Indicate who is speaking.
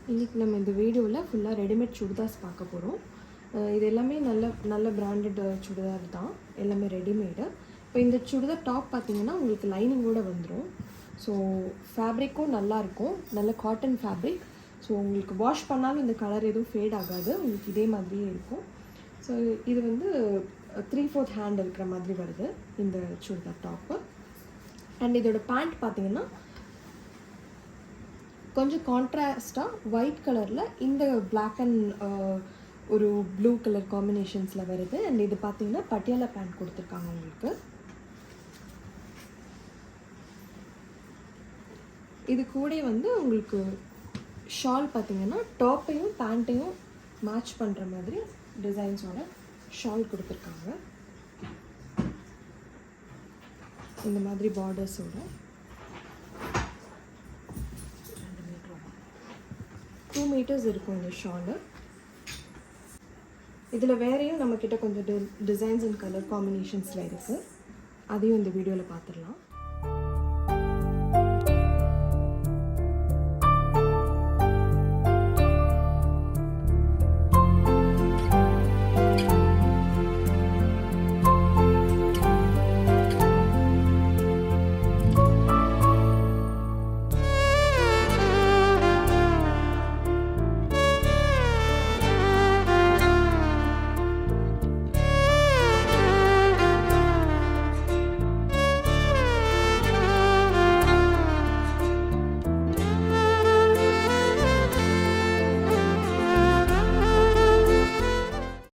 Speaker 1: இன்றைக்கி நம்ம இந்த வீடியோவில் ஃபுல்லாக ரெடிமேட் சுடிதார்ஸ் பார்க்க போகிறோம். இது எல்லாமே நல்ல பிராண்டட் சுடிதார் தான், எல்லாமே ரெடிமேடு. இப்போ இந்த சுடிதார் டாப் பார்த்திங்கன்னா உங்களுக்கு லைனிங்கோடு வந்துடும். ஸோ ஃபேப்ரிக்கும் நல்லாயிருக்கும், நல்ல காட்டன் ஃபேப்ரிக். ஸோ உங்களுக்கு வாஷ் பண்ணாலும் இந்த கலர் எதுவும் ஃபேட் ஆகாது, உங்களுக்கு இதே மாதிரியே இருக்கும். ஸோ இது வந்து 3/4 ஹேண்ட் இருக்கிற மாதிரி வருது இந்த சுடிதார் டாப்பு. அண்ட் இதோட பேண்ட் பார்த்திங்கன்னா கொஞ்சம் கான்ட்ராஸ்டாக ஒயிட் கலரில் இந்த பிளாக் அண்ட் ஒரு ப்ளூ கலர் காம்பினேஷன்ஸில் வருது. அண்ட் இது பார்த்திங்கன்னா பட்டியாலா பேண்ட் கொடுத்துருக்காங்க உங்களுக்கு. இது கூட வந்து உங்களுக்கு ஷால் பார்த்திங்கன்னா டாப்பையும் பேண்ட்டையும் மேட்ச் பண்ணுற மாதிரி டிசைன்ஸோட ஷால் கொடுத்துருக்காங்க. இந்த மாதிரி பார்டர்ஸோட 2 மீட்டர்ஸ் இருக்கும் இந்த ஷாலு. இதில் வேறையும் நம்மக்கிட்ட கொஞ்சம் டிசைன்ஸ் அண்ட் கலர் காம்பினேஷன்ஸில் இருக்குது, அதையும் இந்த வீடியோவில் பார்த்துடலாம்.